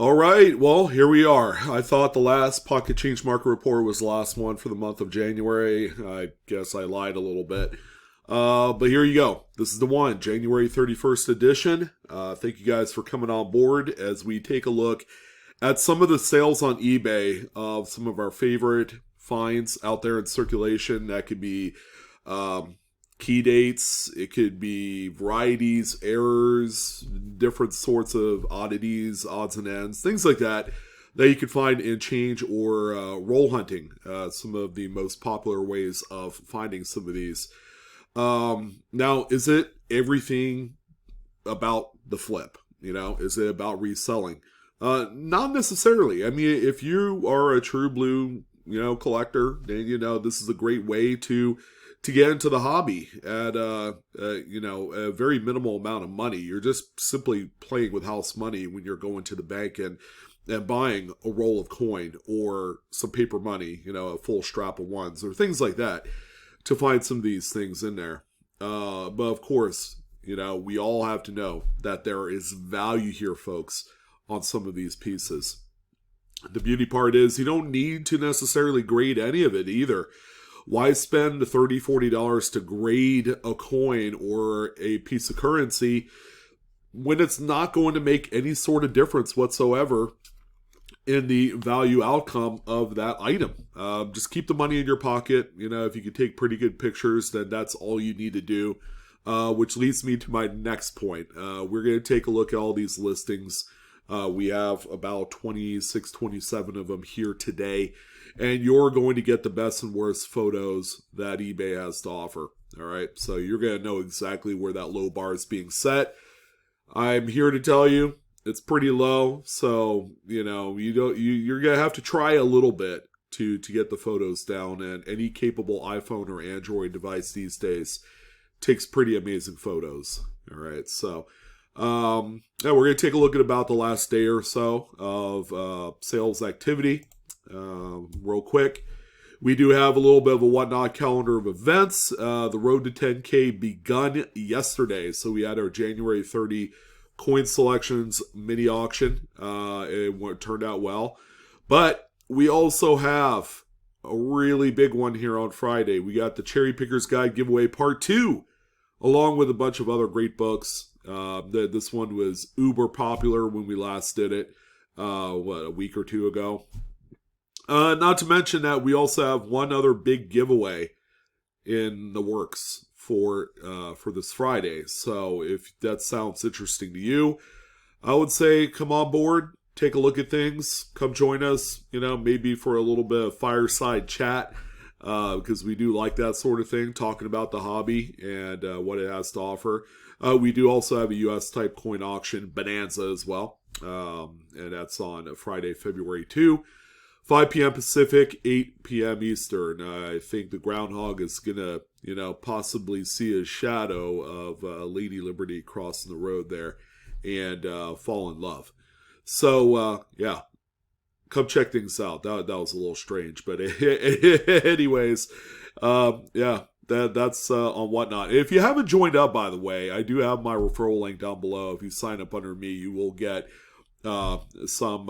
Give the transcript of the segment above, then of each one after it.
All right, well, here we are. I thought the last Pocket Change Market Report was the last one for the month of January. I guess I lied a little bit. But here you go. This is the one, January 31st edition. Thank you guys for coming on board as we take a look at some of the sales on eBay of some of our favorite finds out there in circulation. That could be key dates, it could be varieties, errors, different sorts of oddities, odds and ends, things like that you can find in change or roll hunting. Some of the most popular ways of finding some of these. Now, is it everything about the flip? Is it about reselling? Not necessarily. I mean, if you are a true blue, collector, then this is a great way to get into the hobby at a very minimal amount of money. You're just simply playing with house money when you're going to the bank and buying a roll of coin or some paper money, a full strap of ones or things like that to find some of these things in there. But of course, we all have to know that there is value here, folks, on some of these pieces. The beauty part is you don't need to necessarily grade any of it either. Why spend $30, $40 to grade a coin or a piece of currency when it's not going to make any sort of difference whatsoever in the value outcome of that item? Just keep the money in your pocket. If you can take pretty good pictures, then that's all you need to do. Which leads me to my next point. We're going to take a look at all these listings. We have about 26, 27 of them here today. And you're going to get the best and worst photos that eBay has to offer. All right, so you're going to know exactly where that low bar is being set. I'm here to tell you it's pretty low, so you're going to have to try a little bit to get the photos down. And any capable iPhone or Android device these days takes pretty amazing photos. All right, so we're going to take a look at about the last day or so of sales activity. Real quick, we do have a little bit of a whatnot calendar of events. The road to 10K begun yesterday, so we had our January 30 coin selections mini auction. It turned out well, but we also have a really big one here on Friday. We got the Cherry Pickers Guide giveaway part 2, along with a bunch of other great books. This one was uber popular when we last did it, a week or two ago. Not to mention that we also have one other big giveaway in the works for this Friday. So if that sounds interesting to you, I would say come on board, take a look at things, come join us, maybe for a little bit of fireside chat, because we do like that sort of thing, talking about the hobby and what it has to offer. We do also have a US type coin auction bonanza as well, and that's on Friday, February 2. 5 p.m. Pacific, 8 p.m. Eastern. I think the groundhog is going to, possibly see a shadow of Lady Liberty crossing the road there and fall in love. So, yeah, come check things out. That was a little strange. But anyways, that's on Whatnot. If you haven't joined up, by the way, I do have my referral link down below. If you sign up under me, you will get some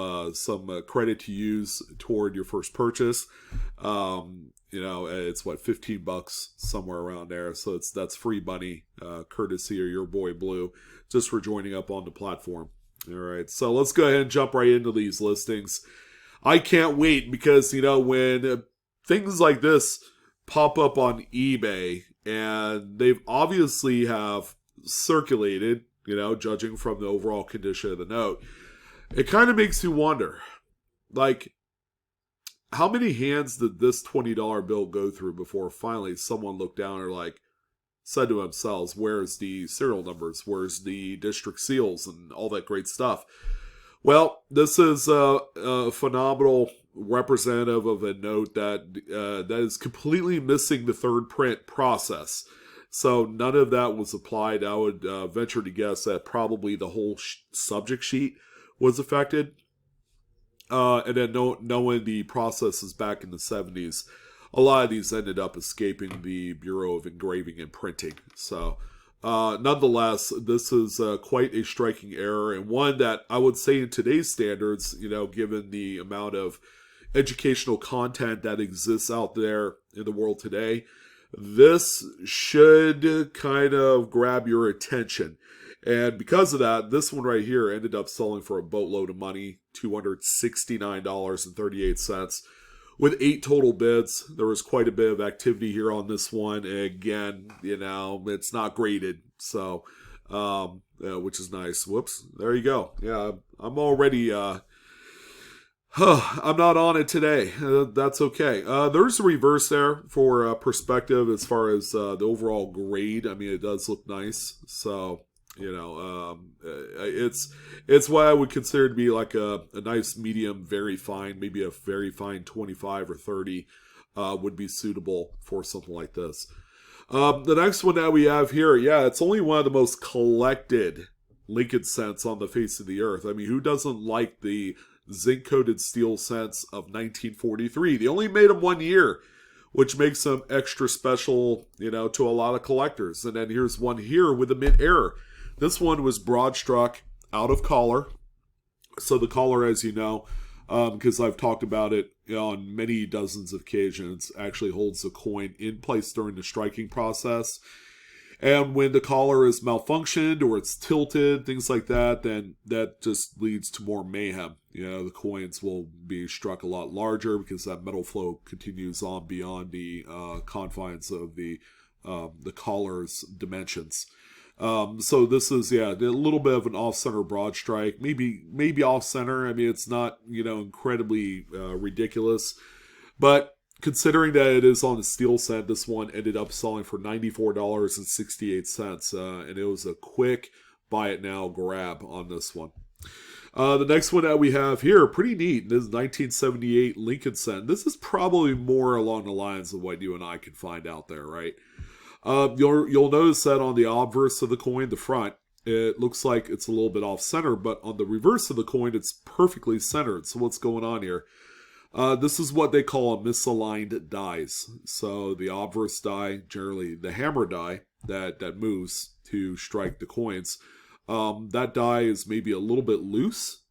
credit to use toward your first purchase. It's $15 somewhere around there, so that's free money, courtesy of your boy Blue, just for joining up on the platform. All right, so let's go ahead and jump right into these listings. I can't wait because when things like this pop up on eBay, and they've obviously have circulated, judging from the overall condition of the note. It kind of makes you wonder, how many hands did this $20 bill go through before finally someone looked down and said to themselves, where's the serial numbers, where's the district seals, and all that great stuff? Well, this is a phenomenal representative of a note that is completely missing the third print process. So none of that was applied. I would venture to guess that probably the whole subject sheet was affected. And then knowing the processes back in the 70s, a lot of these ended up escaping the Bureau of Engraving and Printing. So Nonetheless, this is quite a striking error, and one that I would say in today's standards, given the amount of educational content that exists out there in the world today, this should kind of grab your attention. And because of that, this one right here ended up selling for a boatload of money, $269.38. With 8 total bids, there was quite a bit of activity here on this one. Again, it's not graded, so which is nice. Whoops, there you go. Yeah, I'm already. I'm not on it today. That's okay. There's a reverse there for perspective as far as the overall grade. I mean, it does look nice. So it's what I would consider to be like a nice medium, very fine, maybe a very fine 25 or 30 would be suitable for something like this. The next one that we have here, it's only one of the most collected Lincoln cents on the face of the earth. I mean, who doesn't like the zinc-coated steel cents of 1943? They only made them 1 year, which makes them extra special, to a lot of collectors. And then here's one here with a mint error. This one was broad struck out of collar. So the collar, as you know, because I've talked about it on many dozens of occasions, actually holds the coin in place during the striking process. And when the collar is malfunctioned or it's tilted, things like that, then that just leads to more mayhem. The coins will be struck a lot larger because that metal flow continues on beyond the confines of the collar's dimensions. So this is, a little bit of an off-center broad strike, maybe off-center. I mean, it's not, incredibly ridiculous, but considering that it is on the steel cent, this one ended up selling for $94.68, and it was a quick buy it now grab on this one. The next one that we have here, pretty neat. This is 1978 Lincoln cent. This is probably more along the lines of what you and I can find out there, right? You'll notice that on the obverse of the coin, the front, it looks like it's a little bit off center, but on the reverse of the coin, it's perfectly centered. So what's going on here? This is what they call a misaligned dies. So the obverse die, generally the hammer die that moves to strike the coins, that die is maybe a little bit loose,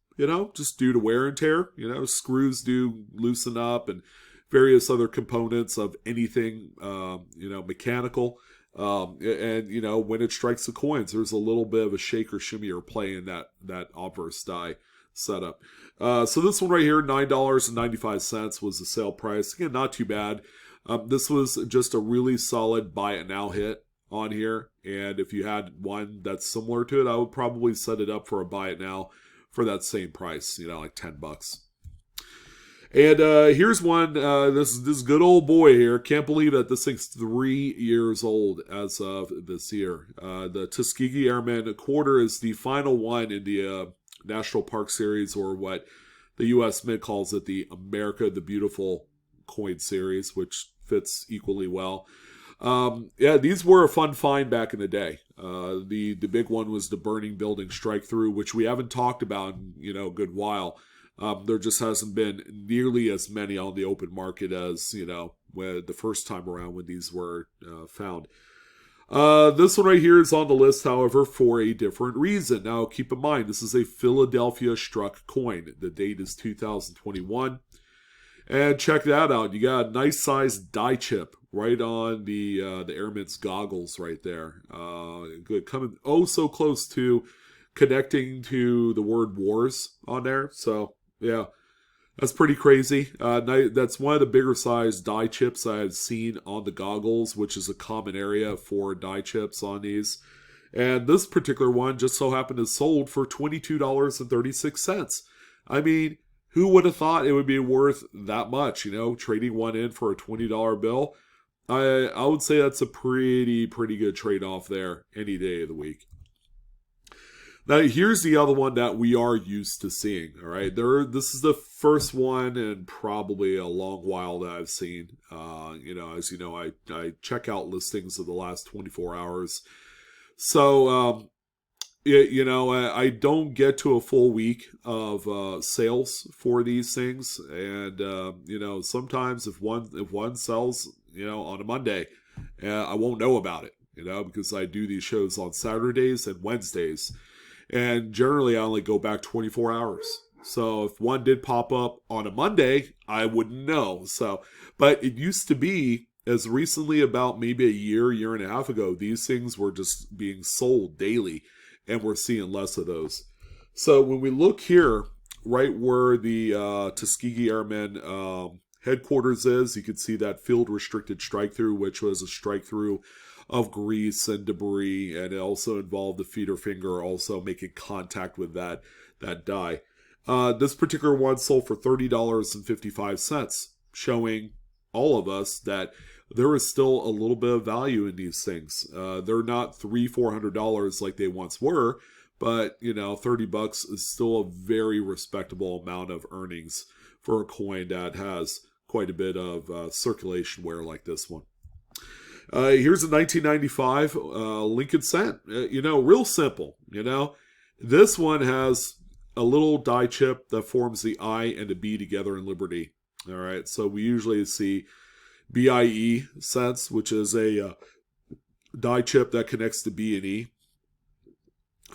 just due to wear and tear. Screws do loosen up and various other components of anything, mechanical. And when it strikes the coins, there's a little bit of a shake or shimmy or play in that obverse die setup. So this one right here, $9.95 was the sale price. Again, not too bad. This was just a really solid buy it now hit on here. And if you had one that's similar to it, I would probably set it up for a buy it now for that same price, like $10. And here's one, this good old boy here. Can't believe that this thing's 3 years old as of this year. The Tuskegee Airman quarter is the final one in the National Park Series, or what the U.S. Mint calls it, the America the Beautiful coin series, which fits equally well. These were a fun find back in the day. The big one was the Burning Building Strike Through, which we haven't talked about in a good while. There just hasn't been nearly as many on the open market as, when the first time around when these were found. This one right here is on the list, however, for a different reason. Now, keep in mind, this is a Philadelphia struck coin. The date is 2021. And check that out. You got a nice sized die chip right on the Airman's goggles right there. Good, coming so close to connecting to the word wars on there. So, yeah, that's pretty crazy. That's one of the bigger size die chips I've seen on the goggles, which is a common area for die chips on these. And this particular one just so happened to sold for $22.36. I mean, who would have thought it would be worth that much, trading one in for a $20 bill? I would say that's a pretty good trade-off there any day of the week. Now, here's the other one that we are used to seeing, all right? This is the first one in probably a long while that I've seen. As you know, I check out listings of the last 24 hours. So, I don't get to a full week of sales for these things. And, sometimes if one sells, on a Monday, I won't know about it. because I do these shows on Saturdays and Wednesdays. And generally, I only go back 24 hours. So if one did pop up on a Monday, I wouldn't know. But it used to be, as recently about maybe a year and a half ago, these things were just being sold daily, and we're seeing less of those. So when we look here, right where the Tuskegee Airmen headquarters is, you can see that field restricted strike through, which was a strike through of grease and debris, and it also involved the feeder finger also making contact with that die. This particular one sold for $30.55, showing all of us that there is still a little bit of value in these things. They're not $300-400 like they once were, but $30 is still a very respectable amount of earnings for a coin that has quite a bit of circulation wear like this one. Here's a 1995 Lincoln cent. Real simple. This one has a little die chip that forms the I and a B together in Liberty. All right, so we usually see BIE cents, which is a die chip that connects to B and E.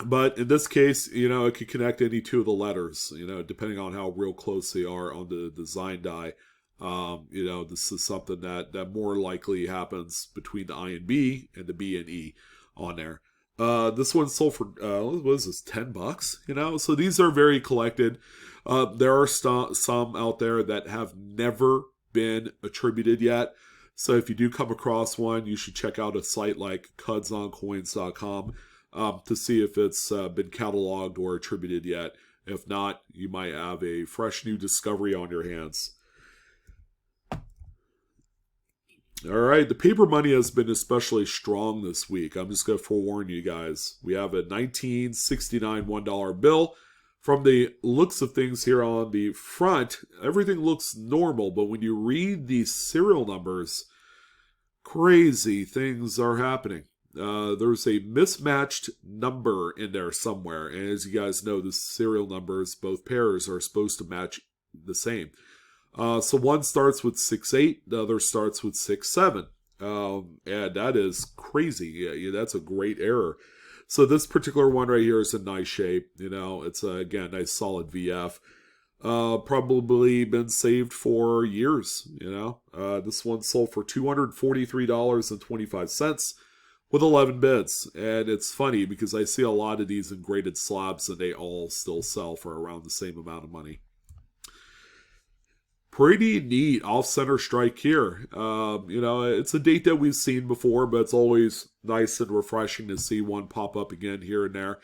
But in this case, it could connect any two of the letters, depending on how real close they are on the design die. This is something that more likely happens between the I and B and the B and E on there. This one sold for, what is this, $10? So these are very collected. There are some out there that have never been attributed yet. So if you do come across one, you should check out a site like cudsoncoins.com to see if it's been cataloged or attributed yet. If not, you might have a fresh new discovery on your hands. All right, the paper money has been especially strong this week. I'm just going to forewarn you guys. We have a 1969 $1 bill. From the looks of things here on the front, everything looks normal, but when you read the serial numbers, crazy things are happening. There's a mismatched number in there somewhere, and as you guys know, the serial numbers, both pairs, are supposed to match the same. So one starts with 68, the other starts with 67. And that is crazy. Yeah, that's a great error. So this particular one right here is in nice shape. It's again, nice solid VF. Probably been saved for years. This one sold for $243.25 with 11 bids. And it's funny because I see a lot of these in graded slabs and they all still sell for around the same amount of money. Pretty neat off-center strike here. It's a date that we've seen before, but it's always nice and refreshing to see one pop up again here and there.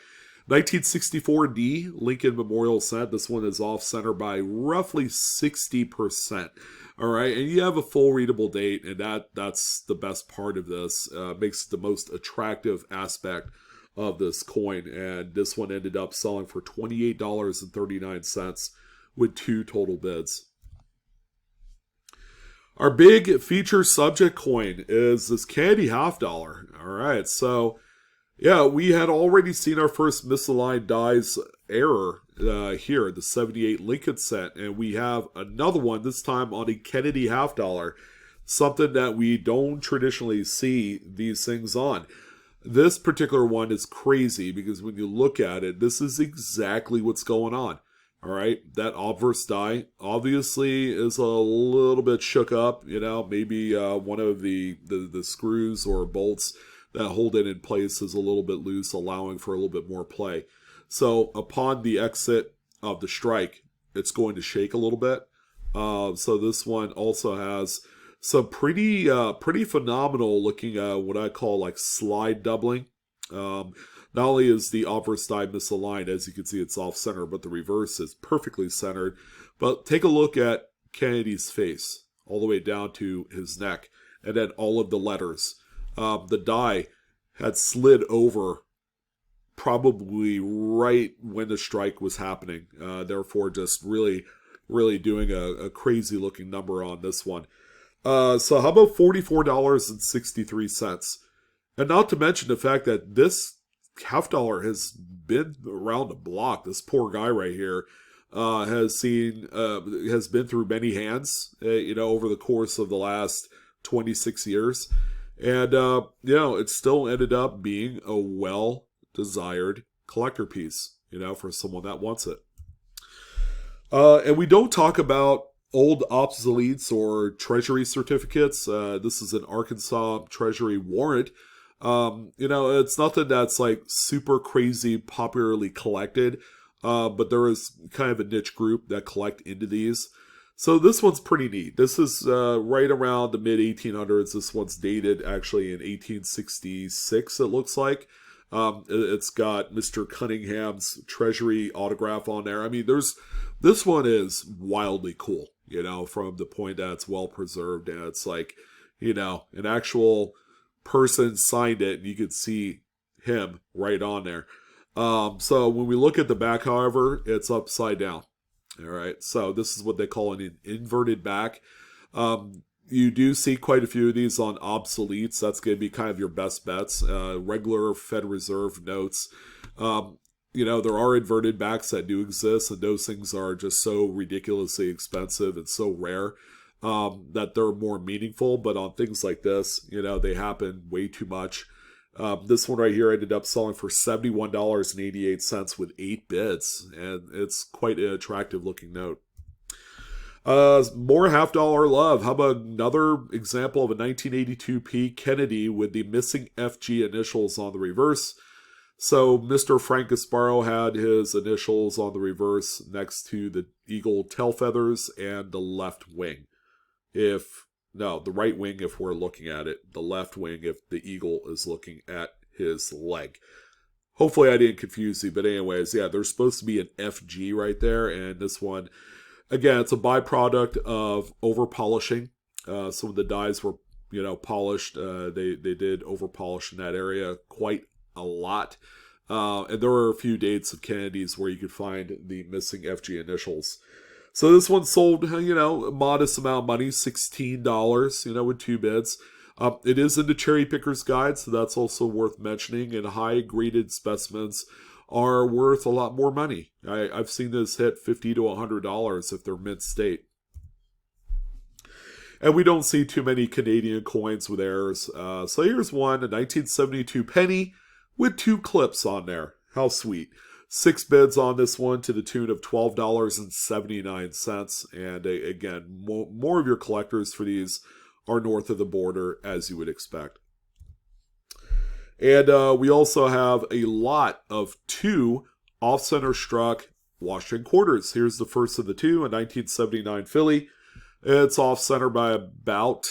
1964 D Lincoln Memorial Cent. This one is off-center by roughly 60%. All right, and you have a full readable date, and that's the best part of this. Makes it the most attractive aspect of this coin, and this one ended up selling for $28.39 with 2 total bids. Our big feature subject coin is this candy $50. All right, so yeah, we had already seen our first misaligned dies error here, the 78 Lincoln cent, and we have another one, this time on a Kennedy $50, something that we don't traditionally see these things on. This particular one is crazy because when you look at it, this is exactly what's going on. All right, that obverse die obviously is a little bit shook up, maybe one of the screws or bolts that hold it in place is a little bit loose, allowing for a little bit more play. So upon the exit of the strike, it's going to shake a little bit. So this one also has some pretty phenomenal looking, what I call like slide doubling. Not only is the obverse die misaligned, as you can see it's off center, but the reverse is perfectly centered. But take a look at Kennedy's face, all the way down to his neck, and then all of the letters. The die had slid over probably right when the strike was happening. Therefore, just really doing a crazy looking number on this one. So how about $44.63? And not to mention the fact that this $50 has been around the block. This poor guy right here has been through many hands, over the course of the last 26 years. And, it still ended up being a well-desired collector piece, for someone that wants it. And we don't talk about old obsoletes or treasury certificates. This is an Arkansas Treasury warrant. It's nothing that's like super crazy popularly collected, but there is kind of a niche group that collect into these. So this one's pretty neat. This is right around the mid 1800s. This one's dated actually in 1866, it looks like. It's got Mr. Cunningham's treasury autograph on there. I mean, this one is wildly cool, from the point that it's well preserved and it's like, an actual person signed it and you could see him right on there. So when we look at the back, however, it's upside down. All right, so this is what they call an inverted back. You do see quite a few of these on obsoletes. That's going to be kind of your best bets. Regular Fed Reserve notes. There are inverted backs that do exist, and those things are just so ridiculously expensive and so rare that they're more meaningful. But on things like this, they happen way too much. This one right here ended up selling for $71.88 with 8 bids, and it's quite an attractive looking note. More $50 love. How about another example of a 1982 P. Kennedy with the missing FG initials on the reverse? So Mr. Frank Gasparo had his initials on the reverse next to the eagle tail feathers and the left wing. The right wing if we're looking at it. The left wing if the eagle is looking at his leg. Hopefully I didn't confuse you, but anyways, yeah, there's supposed to be an FG right there, and this one, again, it's a byproduct of over polishing. Some of the dies were, polished. They did over polish in that area quite a lot. And there were a few dates of Kennedy's where you could find the missing FG initials. So this one sold, a modest amount of money, $16, with 2 bids. It is in the Cherry Picker's Guide, so that's also worth mentioning. And high-graded specimens are worth a lot more money. I've seen this hit $50 to $100 if they're mint state. And we don't see too many Canadian coins with errors. So here's one, a 1972 penny with 2 clips on there. How sweet. 6 bids on this one to the tune of $12.79. And again, more of your collectors for these are north of the border, as you would expect. And we also have a lot of 2 off-center struck Washington quarters. Here's the first of the 2, a 1979 Philly. It's off-center by about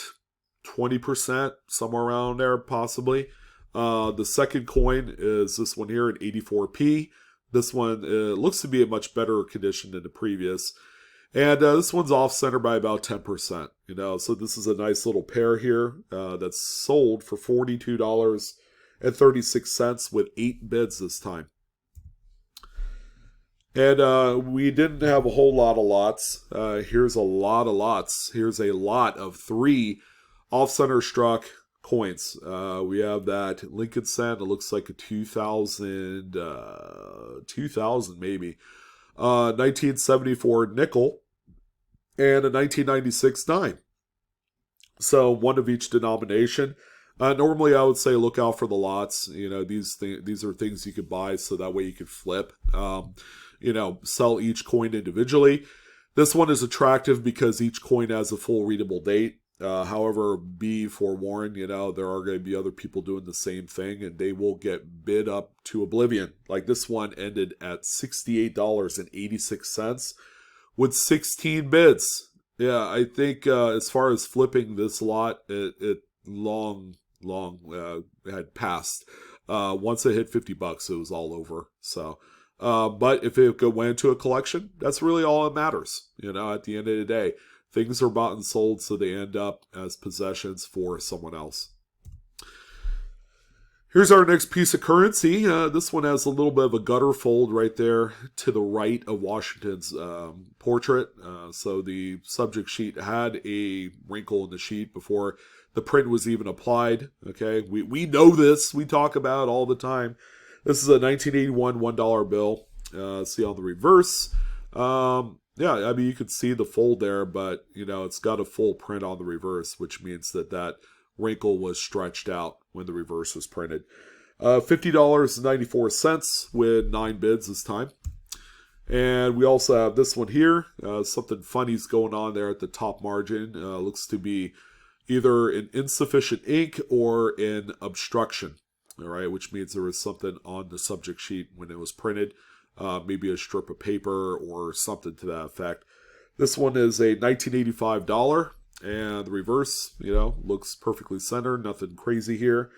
20%, somewhere around there possibly. The second coin is this one here, an 84p. This one looks to be in much better condition than the previous. And this one's off-center by about 10%. So this is a nice little pair here that's sold for $42.36 with 8 bids this time. And we didn't have a whole lot of lots. Here's a lot of lots. Here's a lot of 3 off-center struck coins. We have that Lincoln cent. It looks like a 2000 maybe. 1974 nickel and a 1996 dime. So one of each denomination. Normally I would say look out for the lots. These are things you could buy so that way you could flip. Sell each coin individually. This one is attractive because each coin has a full readable date. However, be forewarned, there are going to be other people doing the same thing, and they will get bid up to oblivion. Like this one ended at $68.86 with 16 bids. Yeah, I think as far as flipping this lot, it long had passed. Once it hit $50, it was all over. So, but if it went into a collection, that's really all that matters. At the end of the day. Things are bought and sold, so they end up as possessions for someone else. Here's our next piece of currency. This one has a little bit of a gutter fold right there to the right of Washington's portrait. So the subject sheet had a wrinkle in the sheet before the print was even applied. Okay, we know this. We talk about it all the time. This is a 1981 $1 bill. See on the reverse. Yeah, I mean, you can see the fold there, but, it's got a full print on the reverse, which means that wrinkle was stretched out when the reverse was printed. $50.94 with 9 bids this time. And we also have this one here. Something funny's going on there at the top margin. Looks to be either an insufficient ink or an obstruction. All right, which means there was something on the subject sheet when it was printed. Maybe a strip of paper or something to that effect. This one is a $1985. And the reverse, looks perfectly centered. Nothing crazy here.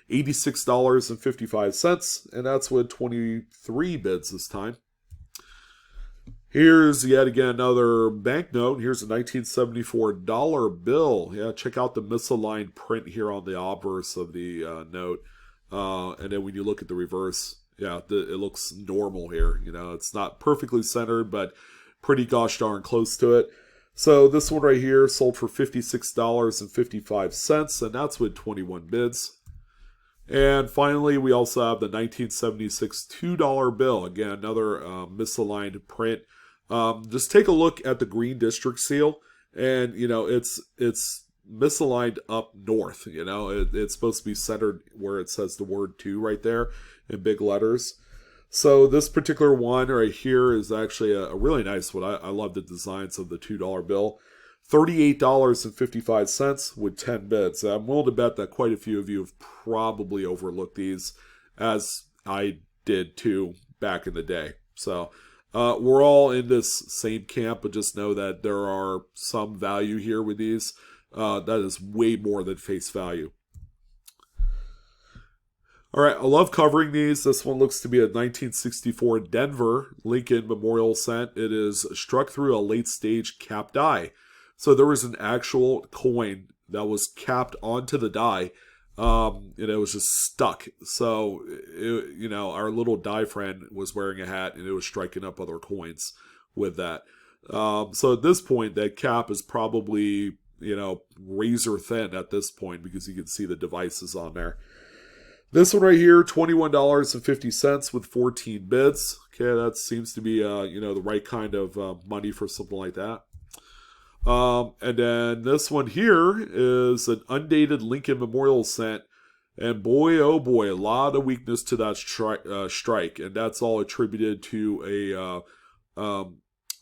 $86.55. And that's with 23 bids this time. Here's yet again another banknote. Here's a $1974 bill. Yeah, check out the misaligned print here on the obverse of the note. And then when you look at the reverse, it looks normal here. It's not perfectly centered, but pretty gosh darn close to it. So this one right here sold for $56.55, and that's with 21 bids. And finally, we also have the 1976 $2 bill. Again, another misaligned print. Just take a look at the green district seal, and it's misaligned up north. It's supposed to be centered where it says the word 2 right there in big letters. So this particular one right here is actually a really nice one. I love the designs of the $2 bill. $38.55 with 10 bids. I'm willing to bet that quite a few of you have probably overlooked these, as I did too back in the day. So we're all in this same camp, but just know that there are some value here with these. That is way more than face value. All right, I love covering these. This one looks to be a 1964 Denver Lincoln Memorial Cent. It is struck through a late-stage capped die. So there was an actual coin that was capped onto the die, and it was just stuck. So, our little die friend was wearing a hat, and it was striking up other coins with that. So at this point, that cap is probably, razor thin at this point because you can see the devices on there. This one right here, $21.50 with 14 bids. Okay, that seems to be, the right kind of money for something like that. And then this one here is an undated Lincoln Memorial Cent. And boy, oh boy, a lot of weakness to that strike. And that's all attributed to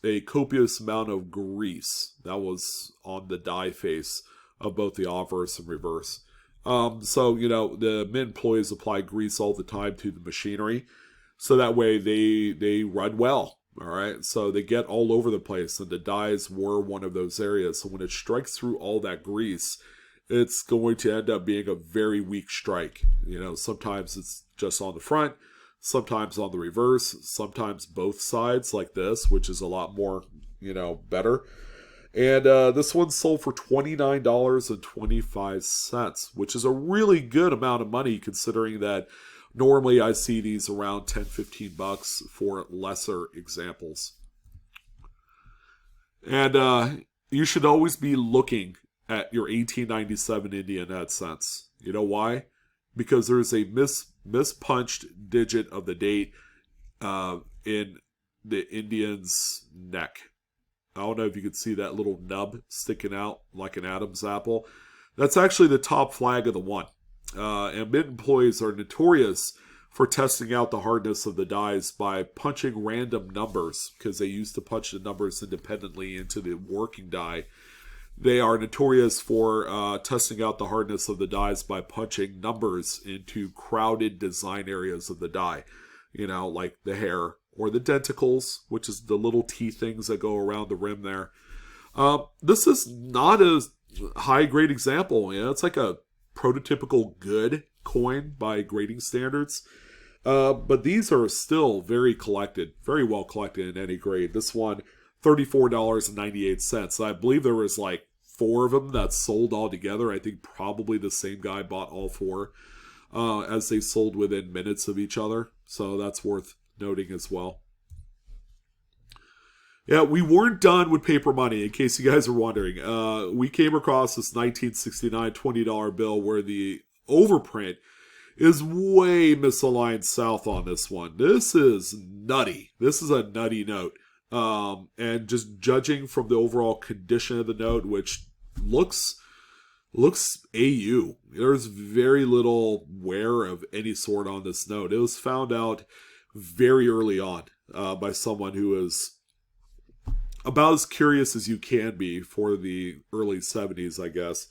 a copious amount of grease that was on the die face of both the obverse and reverse. So, the Mint employees apply grease all the time to the machinery. So that way they run well. All right. So they get all over the place, and the dies were one of those areas. So when it strikes through all that grease, it's going to end up being a very weak strike. Sometimes it's just on the front, sometimes on the reverse, sometimes both sides like this, which is a lot more, better. And this one sold for $29.25, which is a really good amount of money considering that normally I see these around $10-15 for lesser examples. And you should always be looking at your 1897 Indian head cents. You know why? Because there's a mispunched digit of the date in the Indian's neck. I don't know if you can see that little nub sticking out like an Adam's apple. That's actually the top flag of the one. And Mint employees are notorious for testing out the hardness of the dies by punching random numbers, because they used to punch the numbers independently into the working die. They are notorious for testing out the hardness of the dies by punching numbers into crowded design areas of the die. Like the hair or the denticles, which is the little T things that go around the rim there. This is not a high-grade example. It's like a prototypical good coin by grading standards. But these are still very well collected in any grade. This one, $34.98. I believe there was like 4 of them that sold all together. I think probably the same guy bought all 4 as they sold within minutes of each other. So that's worth noting as well. Yeah, we weren't done with paper money, in case you guys are wondering. We came across this 1969 $20 bill where the overprint is way misaligned south on this one. This is nutty. This is a nutty note. And just judging from the overall condition of the note, which looks Looks AU. There's very little wear of any sort on this note. It was found out very early on by someone who is about as curious as you can be for the early 70s, I guess.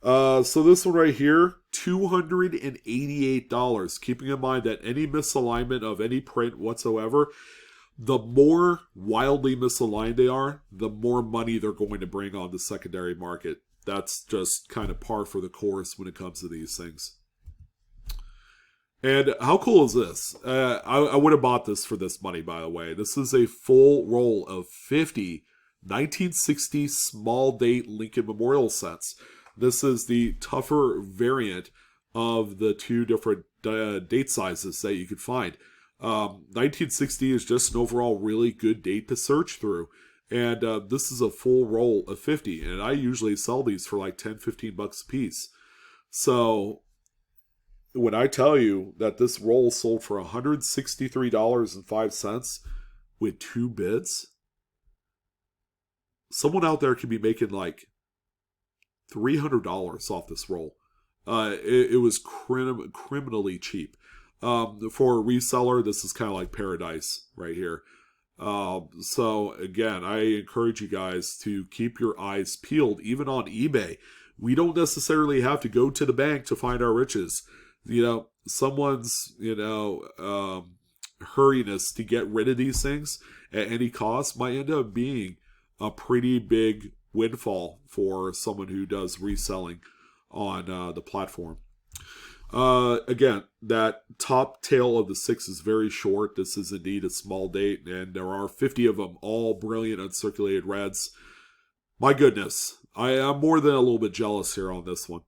So this one right here, $288. Keeping in mind that any misalignment of any print whatsoever, the more wildly misaligned they are, the more money they're going to bring on the secondary market. That's just kind of par for the course when it comes to these things. And how cool is this? I would have bought this for this money, by the way. This is a full roll of 50 1960 small date Lincoln Memorial sets. This is the tougher variant of the two different date sizes that you could find. 1960 is just an overall really good date to search through. And this is a full roll of 50. And I usually sell these for like 10, 15 bucks a piece. So when I tell you that this roll sold for $163.05 with 2 bids, someone out there could be making like $300 off this roll. It was criminally cheap. For a reseller, this is kind of like paradise right here. So again, I encourage you guys to keep your eyes peeled, even on eBay. We don't necessarily have to go to the bank to find our riches. You know, someone's, hurriness to get rid of these things at any cost might end up being a pretty big windfall for someone who does reselling on the platform. Again, that top tail of the 6 is very short. This is indeed a small date, and there are 50 of them, all brilliant uncirculated reds. My goodness, I am more than a little bit jealous here on this one.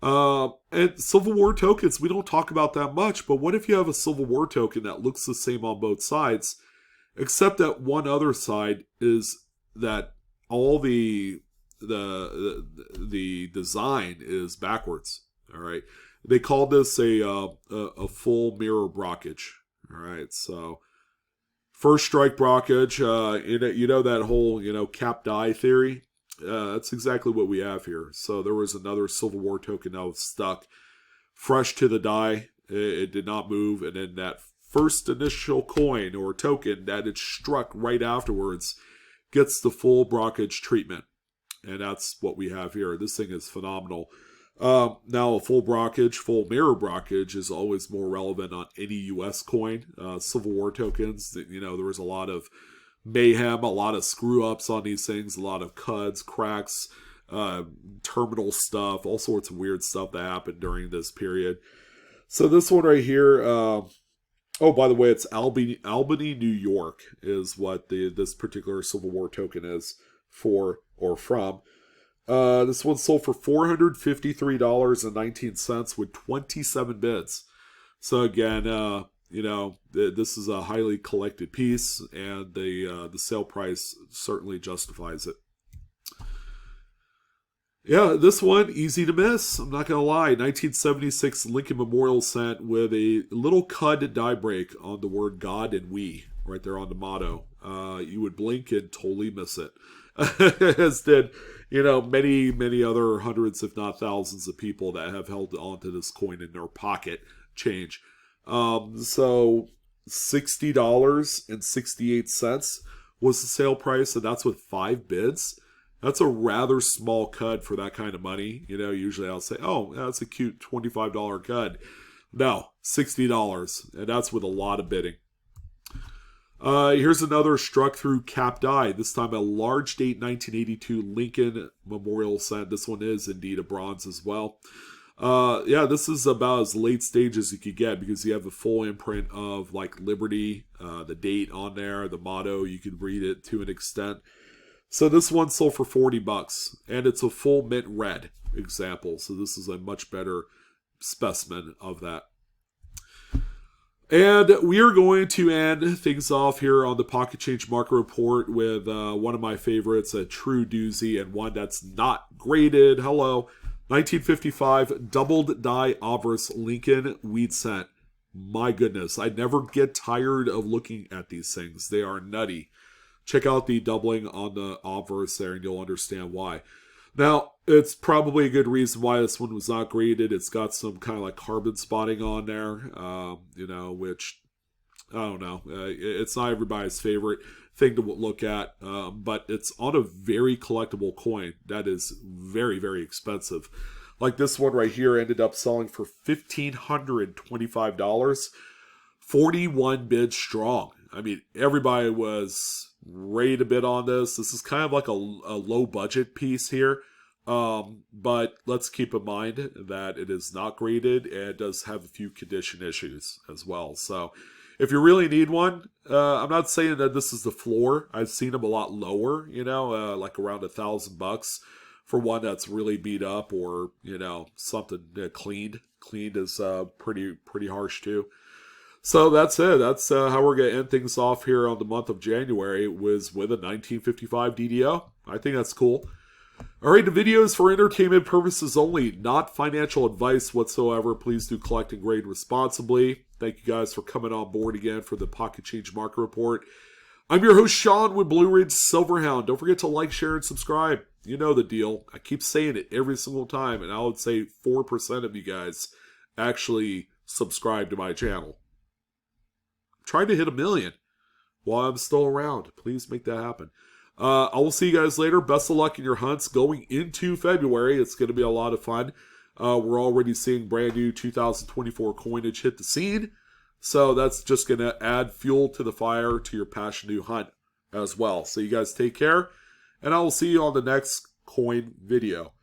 And Civil War tokens, we don't talk about that much, but what if you have a Civil War token that looks the same on both sides, except that one other side is that all the design is backwards. All right, they call this a full mirror brockage. All right, so first strike brockage. You know that whole cap die theory. That's exactly what we have here. So there was another Civil War token that was stuck fresh to the die. It did not move, and then that first initial coin or token that it struck right afterwards gets the full brockage treatment. And that's what we have here. This thing is phenomenal. Now, a full brockage, full mirror brockage is always more relevant on any U.S. coin. Civil War tokens, there was a lot of mayhem, a lot of screw-ups on these things, a lot of cuts, cracks, terminal stuff, all sorts of weird stuff that happened during this period. So this one right here, by the way, it's Albany, New York is what this particular Civil War token is for or from. This one sold for $453.19 with 27 bids. So again, this is a highly collected piece, and the sale price certainly justifies it. Yeah, this one, easy to miss. I'm not going to lie. 1976 Lincoln Memorial set with a little cud die break on the word God and we, right there on the motto. You would blink and totally miss it. As did, many, many other hundreds, if not thousands of people that have held onto this coin in their pocket change. So $60.68 was the sale price, and that's with 5 bids. That's a rather small cut for that kind of money. Usually I'll say, oh, that's a cute $25 cut. No, $60, and that's with a lot of bidding. Here's another struck through cap die. This time a large date 1982 Lincoln Memorial set. This one is indeed a bronze as well. This is about as late stage as you could get because you have the full imprint of like Liberty, the date on there, the motto. You could read it to an extent. So this one sold for $40, and it's a full mint red example. So this is a much better specimen of that. And we are going to end things off here on the Pocket Change Market Report with one of my favorites, a true doozy, and one that's not graded. Hello. 1955 doubled die obverse Lincoln wheat cent. My goodness, I never get tired of looking at these things. They are nutty. Check out the doubling on the obverse there and you'll understand why. Now, it's probably a good reason why this one was not graded. It's got some kind of like carbon spotting on there, which I don't know. It's not everybody's favorite thing to look at, but it's on a very collectible coin that is very, very expensive. Like this one right here ended up selling for $1,525, 41 bids strong. I mean, everybody was ready to bid on this. This is kind of like a low budget piece here. But let's keep in mind that it is not graded and it does have a few condition issues as well. So if you really need one, I'm not saying that this is the floor. I've seen them a lot lower, like around $1,000 for one that's really beat up or, something cleaned. Cleaned is pretty harsh too. So that's it. That's how we're going to end things off here on the month of January was with a 1955 DDO. I think that's cool. Alright, the video is for entertainment purposes only, not financial advice whatsoever. Please do collect and grade responsibly. Thank you guys for coming on board again for the Pocket Change Market Report. I'm your host, Sean, with BlueRidgeSilverhound. Don't forget to like, share, and subscribe. You know the deal. I keep saying it every single time, and I would say 4% of you guys actually subscribe to my channel. I'm trying to hit 1 million while I'm still around. Please make that happen. I will see you guys later. Best of luck in your hunts going into February. It's going to be a lot of fun. We're already seeing brand new 2024 coinage hit the scene. So that's just going to add fuel to the fire to your passion to hunt as well. So you guys take care. And I will see you on the next coin video.